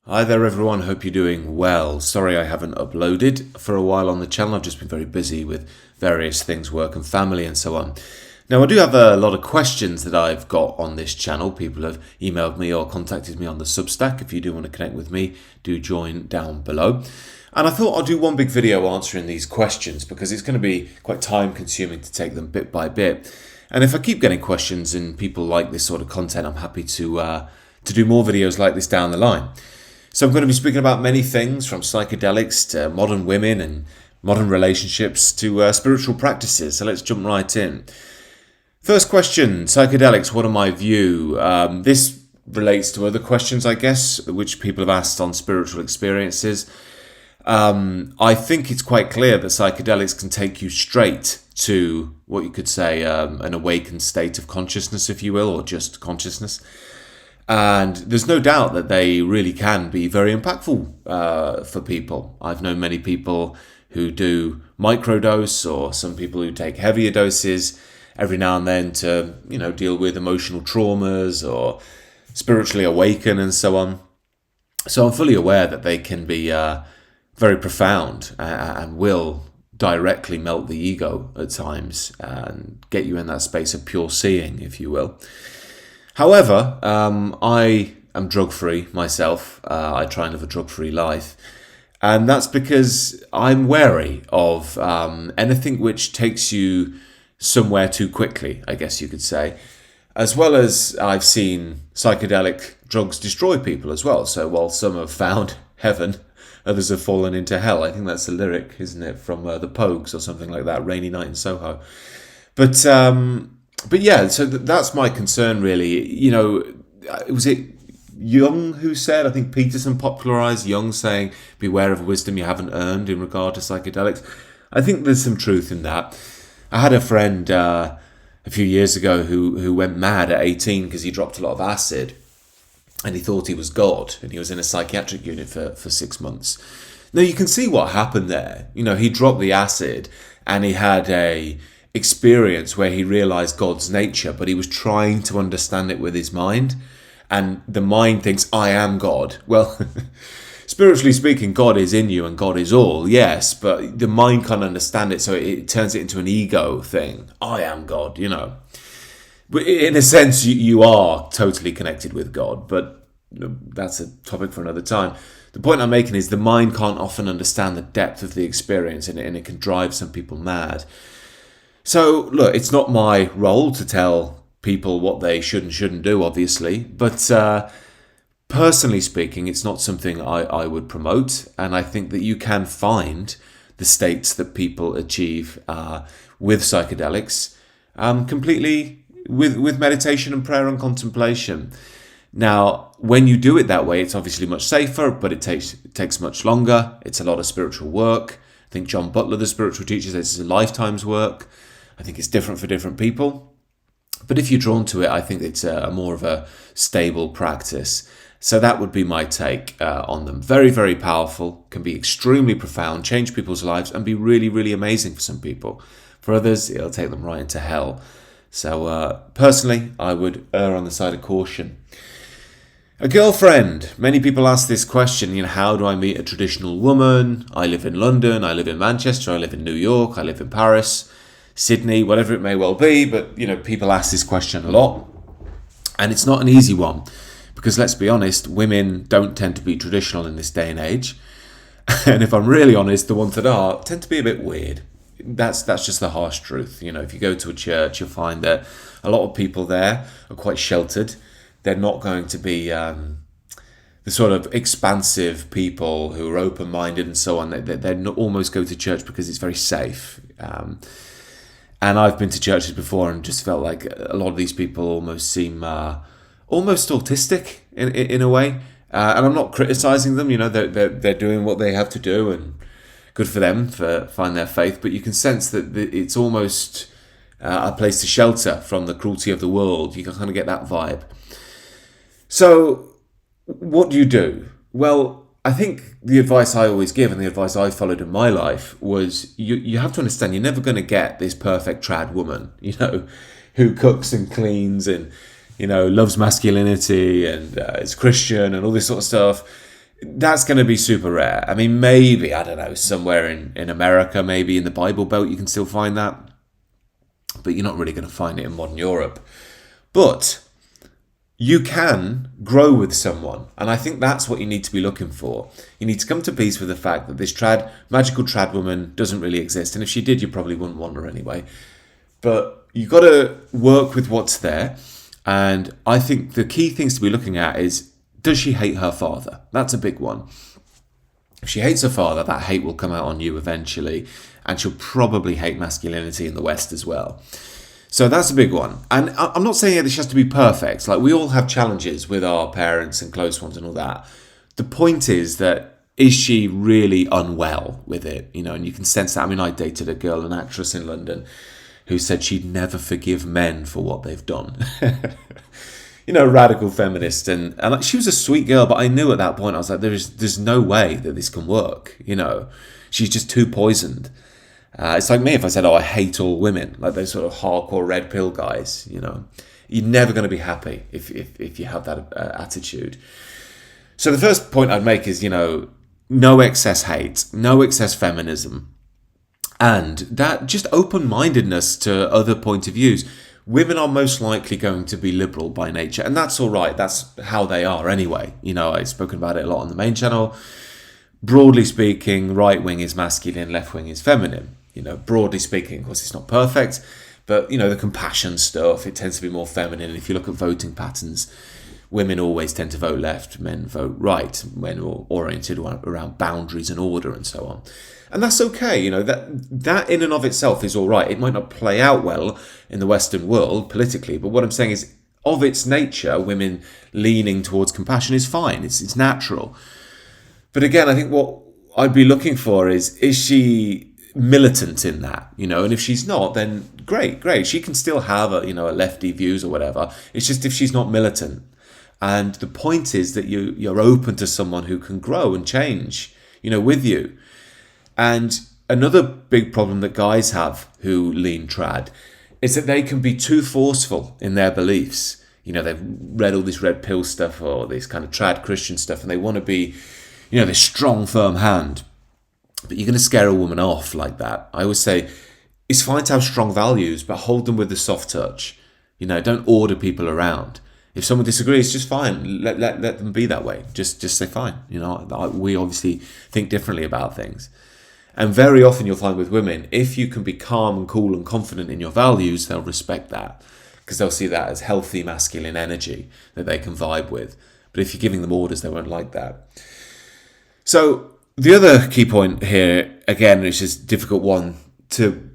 Hi there everyone, hope you're doing well. Sorry I haven't uploaded for a while on the channel. I've just been very busy with various things, work and family and so on. Now I do have a lot of questions that I've got on this channel. People have emailed me or contacted me on the Substack. If you do want to connect with me, do join down below. And I thought I'd do one big video answering these questions because it's going to be quite time consuming to take them bit by bit. And if I keep getting questions and people like this sort of content, I'm happy to do more videos like this down the line. So I'm going to be speaking about many things, from psychedelics to modern women and modern relationships to spiritual practices. So let's jump right in. First question, psychedelics, what are my view? This relates to other questions, I guess, which people have asked on spiritual experiences. I think it's quite clear that psychedelics can take you straight to what you could say an awakened state of consciousness, if you will, or just consciousness. And there's no doubt that they really can be very impactful for people. I've known many people who do microdose, or some people who take heavier doses every now and then to, deal with emotional traumas or spiritually awaken and so on. So I'm fully aware that they can be very profound and will directly melt the ego at times and get you in that space of pure seeing, if you will. However, I am drug-free myself. I try and live a drug-free life. And that's because I'm wary of anything which takes you somewhere too quickly, I guess you could say. As well as I've seen psychedelic drugs destroy people as well. So while some have found heaven, others have fallen into hell. I think that's a lyric, isn't it, from the Pogues or something like that, Rainy Night in Soho. But yeah, so that's my concern, really. Was it Jung who said, I think Peterson popularized Jung saying, beware of wisdom you haven't earned in regard to psychedelics. I think there's some truth in that. I had a friend a few years ago who went mad at 18 because he dropped a lot of acid and he thought he was God, and he was in a psychiatric unit for 6 months. Now you can see what happened there. He dropped the acid and he had a experience where he realized God's nature, but he was trying to understand it with his mind, and the mind thinks, I am God. Well, spiritually speaking, God is in you and God is all, yes, but the mind can't understand it, so it turns it into an ego thing. I am God, But in a sense, you are totally connected with God, but that's a topic for another time. The point I'm making is the mind can't often understand the depth of the experience, and it can drive some people mad. So, look, it's not my role to tell people what they should and shouldn't do, obviously, but personally speaking, it's not something I would promote, and I think that you can find the states that people achieve with psychedelics completely with meditation and prayer and contemplation. Now, when you do it that way, it's obviously much safer, but it takes much longer. It's a lot of spiritual work. I think John Butler, the spiritual teacher, says it's a lifetime's work. I think it's different for different people. But if you're drawn to it, I think it's a more of a stable practice. So that would be my take on them. Very, very powerful, can be extremely profound, change people's lives, and be really, really amazing for some people. For others, it'll take them right into hell. So personally, I would err on the side of caution. A girlfriend. Many people ask this question, how do I meet a traditional woman? I live in London, I live in Manchester, I live in New York, I live in Paris, Sydney, whatever it may well be, but people ask this question a lot, and it's not an easy one, because let's be honest, women don't tend to be traditional in this day and age, and if I'm really honest, the ones that are tend to be a bit weird. That's just the harsh truth. If you go to a church, you'll find that a lot of people there are quite sheltered. They're not going to be the sort of expansive people who are open-minded and so on. They almost go to church because it's very safe. And I've been to churches before and just felt like a lot of these people almost seem almost autistic in a way. And I'm not criticizing them. They're doing what they have to do, and good for them for finding their faith. But you can sense that it's almost a place to shelter from the cruelty of the world. You can kind of get that vibe. So what do you do? Well, I think the advice I always give, and the advice I followed in my life, was you have to understand you're never going to get this perfect trad woman, who cooks and cleans and, loves masculinity and is Christian and all this sort of stuff. That's going to be super rare. I mean, maybe, I don't know, somewhere in America, maybe in the Bible Belt, you can still find that. But you're not really going to find it in modern Europe. But you can grow with someone. And I think that's what you need to be looking for. You need to come to peace with the fact that this magical trad woman doesn't really exist. And if she did, you probably wouldn't want her anyway. But you've got to work with what's there. And I think the key things to be looking at is, does she hate her father? That's a big one. If she hates her father, that hate will come out on you eventually. And she'll probably hate masculinity in the West as well. So that's a big one. And I'm not saying that she has to be perfect. Like, we all have challenges with our parents and close ones and all that. The point is that, is she really unwell with it? You know, and you can sense that. I mean, I dated a girl, an actress in London, who said she'd never forgive men for what they've done. You know, radical feminist. And like, she was a sweet girl, but I knew at that point, I was like, there's no way that this can work. You know, she's just too poisoned. It's like me if I said, I hate all women, like those sort of hardcore red pill guys, you know. You're never going to be happy if you have that attitude. So the first point I'd make is, you know, no excess hate, no excess feminism, and that just open-mindedness to other point of views. Women are most likely going to be liberal by nature, and that's all right. That's how they are anyway. You know, I've spoken about it a lot on the main channel. Broadly speaking, right wing is masculine, left wing is feminine. You know, broadly speaking, of course, it's not perfect, but, you know, the compassion stuff, it tends to be more feminine. And if you look at voting patterns, women always tend to vote left, men vote right, when are oriented around boundaries and order and so on. And that's okay, you know, that in and of itself is all right. It might not play out well in the Western world politically, but what I'm saying is, of its nature, women leaning towards compassion is fine. It's natural. But again, I think what I'd be looking for is she militant in that, you know? And if she's not, then great. She can still have a lefty views or whatever. It's just if she's not militant. And the point is that you're open to someone who can grow and change, you know, with you. And another big problem that guys have who lean trad is that they can be too forceful in their beliefs. You know, they've read all this red pill stuff or this kind of trad Christian stuff, and they want to be, you know, this strong, firm hand. But you're going to scare a woman off like that. I always say, it's fine to have strong values, but hold them with the soft touch. You know, don't order people around. If someone disagrees, just fine. Let them be that way. Just say fine. You know, we obviously think differently about things. And very often you'll find with women, if you can be calm and cool and confident in your values, they'll respect that. Because they'll see that as healthy masculine energy that they can vibe with. But if you're giving them orders, they won't like that. So the other key point here, again, which is a difficult one to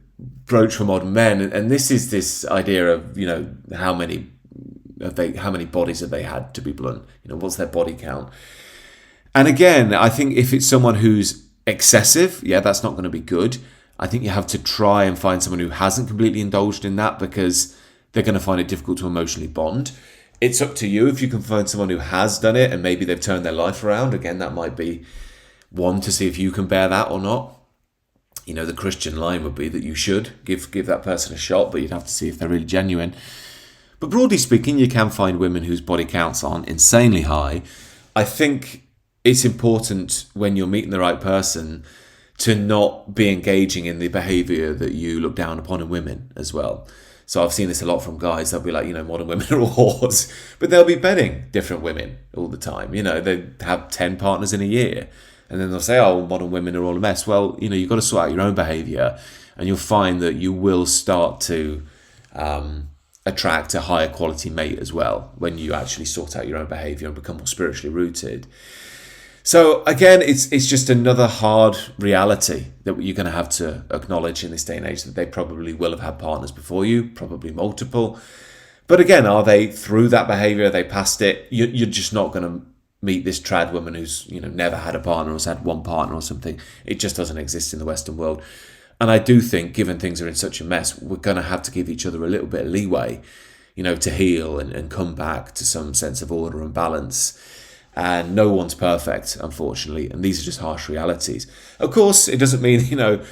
broach for modern men, and this is this idea of, you know, how many bodies have they had, to be blunt? You know, what's their body count? And again, I think if it's someone who's excessive, yeah, that's not going to be good. I think you have to try and find someone who hasn't completely indulged in that, because they're going to find it difficult to emotionally bond. It's up to you if you can find someone who has done it and maybe they've turned their life around. Again, that might be one to see if you can bear that or not. You know, the Christian line would be that you should give that person a shot, but you'd have to see if they're really genuine. But broadly speaking, you can find women whose body counts aren't insanely high. I think it's important when you're meeting the right person to not be engaging in the behaviour that you look down upon in women as well. So I've seen this a lot from guys. They'll be like, you know, modern women are all whores, but they'll be bedding different women all the time. You know, they have 10 partners in a year, and then they'll say, oh, modern women are all a mess. Well, you know, you've got to sort out your own behaviour, and you'll find that you will start to attract a higher quality mate as well when you actually sort out your own behaviour and become more spiritually rooted. So again, it's just another hard reality that you're going to have to acknowledge in this day and age, that they probably will have had partners before you, probably multiple. But again, are they through that behaviour? Are they past it? You're just not going to meet this trad woman who's, you know, never had a partner or has had one partner or something. It just doesn't exist in the Western world. And I do think, given things are in such a mess, we're going to have to give each other a little bit of leeway, you know, to heal and come back to some sense of order and balance. And no one's perfect, unfortunately, and these are just harsh realities. Of course, it doesn't mean, you know,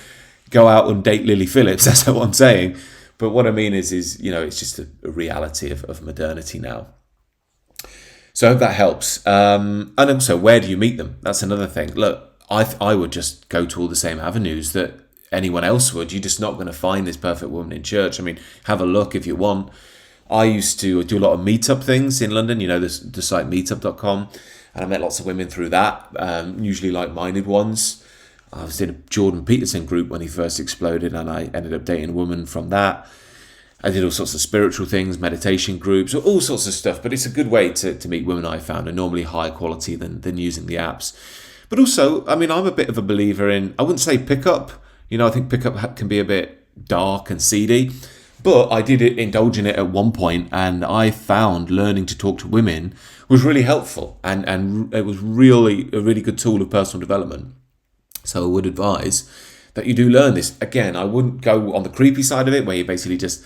go out and date Lily Phillips, that's not what I'm saying. But what I mean is you know, it's just a reality of modernity now. So I hope that helps. And also, where do you meet them? That's another thing. Look, I would just go to all the same avenues that anyone else would. You're just not going to find this perfect woman in church. I mean, have a look if you want. I used to do a lot of meetup things in London, the site meetup.com, and I met lots of women through that, usually like-minded ones. I was in a Jordan Peterson group when he first exploded, and I ended up dating a woman from that. I did all sorts of spiritual things, meditation groups, all sorts of stuff, but it's a good way to meet women, I found, and normally higher quality than using the apps. But also, I mean, I'm a bit of a believer in, I wouldn't say pickup. I think pickup can be a bit dark and seedy, but I did indulge in it at one point, and I found learning to talk to women was really helpful, and it was really a really good tool of personal development. So I would advise that you do learn this. Again, I wouldn't go on the creepy side of it, where you're basically just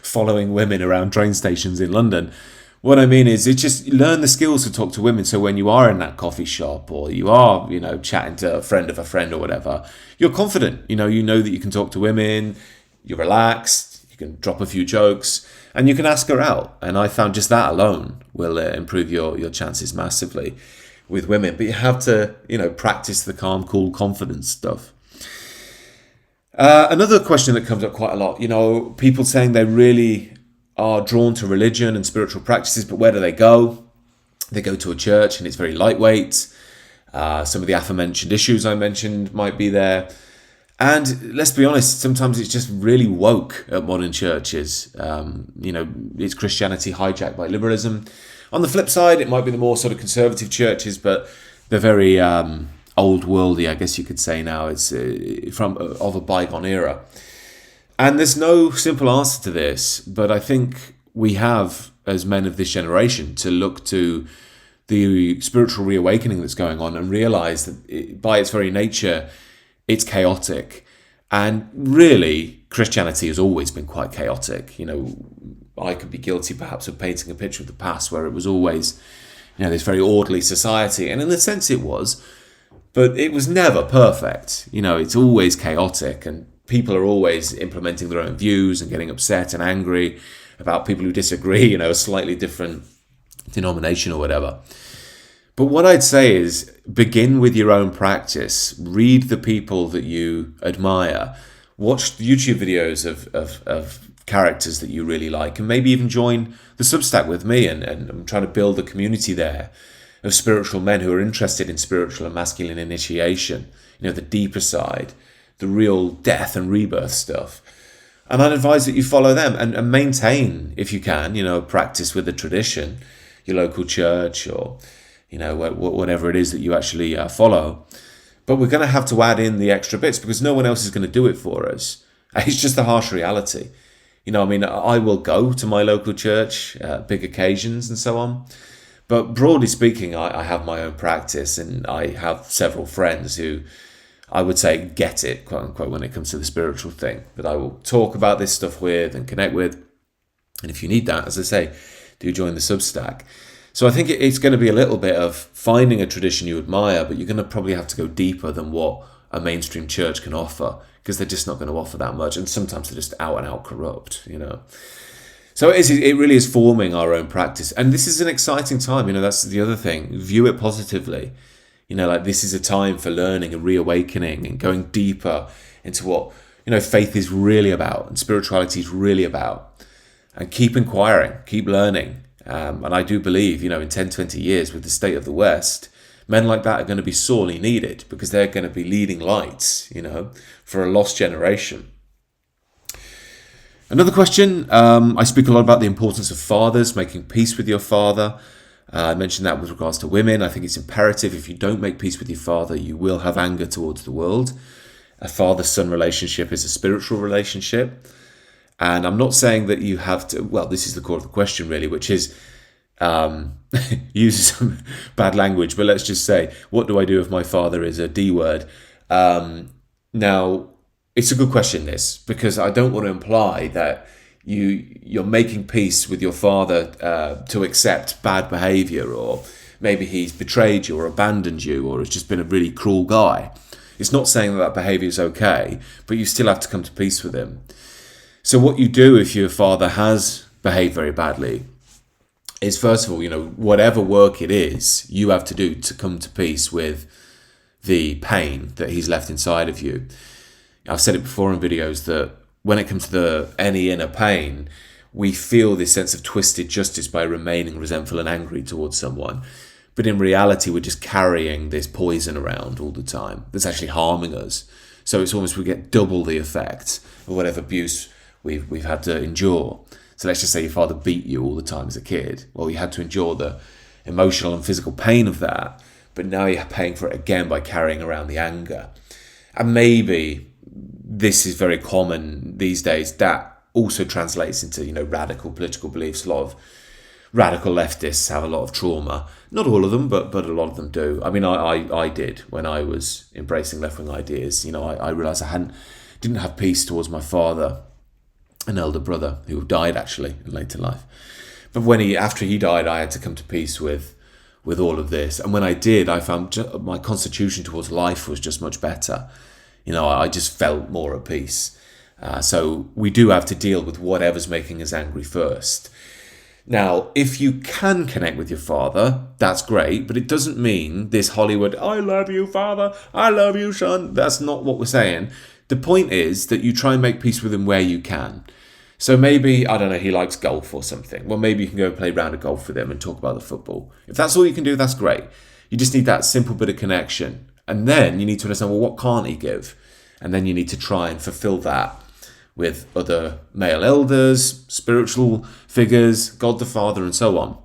following women around train stations in London. What I mean is, it's just learn the skills to talk to women. So when you are in that coffee shop, or you are, chatting to a friend of a friend or whatever, you're confident. You know that you can talk to women. You're relaxed. You can drop a few jokes, and you can ask her out. And I found just that alone will improve your chances massively with women. But you have to, practice the calm, cool confidence stuff. Another question that comes up quite a lot, people saying they really are drawn to religion and spiritual practices, but where do they go? They go to a church and it's very lightweight. Some of the aforementioned issues I mentioned might be there. And let's be honest, sometimes it's just really woke at modern churches. It's Christianity hijacked by liberalism. On the flip side, it might be the more sort of conservative churches, but they're very old worldy, I guess you could say now. It's of a bygone era. And there's no simple answer to this, but I think we have, as men of this generation, to look to the spiritual reawakening that's going on and realize that by its very nature, it's chaotic. And really, Christianity has always been quite chaotic. I could be guilty perhaps of painting a picture of the past where it was always, this very orderly society. And in a sense it was, but it was never perfect. It's always chaotic, and people are always implementing their own views and getting upset and angry about people who disagree, a slightly different denomination or whatever. But what I'd say is begin with your own practice. Read the people that you admire. Watch YouTube videos of characters that you really like, and maybe even join the Substack with me, and I'm trying to build a community there of spiritual men who are interested in spiritual and masculine initiation, the deeper side, the real death and rebirth stuff. And I'd advise that you follow them and maintain, if you can, a practice with the tradition, your local church, or whatever it is that you actually follow. But we're going to have to add in the extra bits because no one else is going to do it for us. It's just a harsh reality. I will go to my local church, big occasions and so on. But broadly speaking, I have my own practice, and I have several friends who I would say get it, quote unquote, when it comes to the spiritual thing, that I will talk about this stuff with and connect with. And if you need that, as I say, do join the Substack. So I think it's going to be a little bit of finding a tradition you admire, but you're going to probably have to go deeper than what a mainstream church can offer, because they're just not going to offer that much. And sometimes they're just out and out corrupt, So it really is forming our own practice. And this is an exciting time. That's the other thing. View it positively. This is a time for learning and reawakening and going deeper into what, faith is really about and spirituality is really about. And keep inquiring, keep learning. And I do believe, in 10, 20 years with the state of the West, men like that are going to be sorely needed because they're going to be leading lights, for a lost generation. Another question, I speak a lot about the importance of fathers, making peace with your father. I mentioned that with regards to women. I think it's imperative. If you don't make peace with your father, you will have anger towards the world. A father-son relationship is a spiritual relationship. And I'm not saying that you have to, well, this is the core of the question really, which is, use some bad language, but let's just say, what do I do if my father is a D word? Now, it's a good question, this, because I don't want to imply that you're making peace with your father to accept bad behavior, or maybe he's betrayed you or abandoned you, or has just been a really cruel guy. It's not saying that behavior is okay, but you still have to come to peace with him. So what you do if your father has behaved very badly is, first of all, whatever work it is you have to do to come to peace with the pain that he's left inside of you. I've said it before in videos that when it comes to any inner pain, we feel this sense of twisted justice by remaining resentful and angry towards someone. But in reality, we're just carrying this poison around all the time that's actually harming us. So it's almost we get double the effect of whatever abuse we've had to endure. So let's just say your father beat you all the time as a kid. Well, you had to endure the emotional and physical pain of that, but now you're paying for it again by carrying around the anger. And maybe this is very common these days. That also translates into, radical political beliefs. A lot of radical leftists have a lot of trauma. Not all of them, but a lot of them do. I mean, I did when I was embracing left-wing ideas. I realised didn't have peace towards my father, an elder brother who died actually in later life. But after he died, I had to come to peace with all of this. And when I did, I found my constitution towards life was just much better. I just felt more at peace. So we do have to deal with whatever's making us angry first. Now, if you can connect with your father, that's great, but it doesn't mean this Hollywood, I love you, father, I love you, son. That's not what we're saying. The point is that you try and make peace with him where you can. So maybe, I don't know, he likes golf or something. Well, maybe you can go play a round of golf with him and talk about the football. If that's all you can do, that's great. You just need that simple bit of connection. And then you need to understand, well, what can't he give? And then you need to try and fulfill that with other male elders, spiritual figures, God the Father, and so on.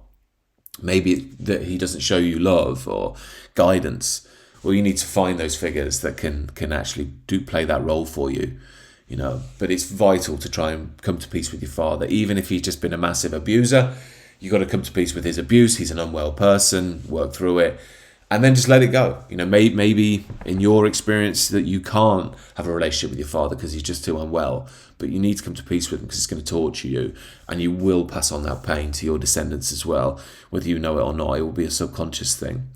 Maybe that he doesn't show you love or guidance. Well, you need to find those figures that can actually do play that role for you. But it's vital to try and come to peace with your father. Even if he's just been a massive abuser, you've got to come to peace with his abuse. He's an unwell person, work through it, and then just let it go. Maybe in your experience that you can't have a relationship with your father because he's just too unwell, but you need to come to peace with him because it's going to torture you, and you will pass on that pain to your descendants as well. Whether you know it or not, it will be a subconscious thing.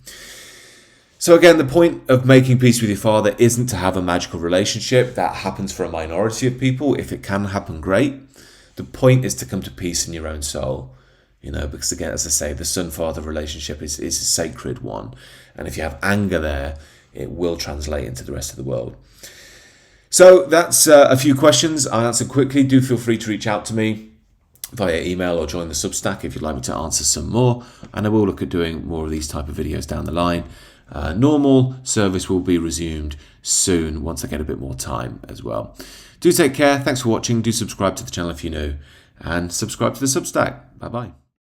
So again, the point of making peace with your father isn't to have a magical relationship. That happens for a minority of people. If it can happen, great. The point is to come to peace in your own soul. Because again, as I say, the son-father relationship is a sacred one. And if you have anger there, it will translate into the rest of the world. So that's a few questions I answered quickly. Do feel free to reach out to me via email or join the Substack if you'd like me to answer some more. And I will look at doing more of these type of videos down the line. Normal service will be resumed soon once I get a bit more time as well. Do take care. Thanks for watching. Do subscribe to the channel if you're new. And subscribe to the Substack. Bye-bye.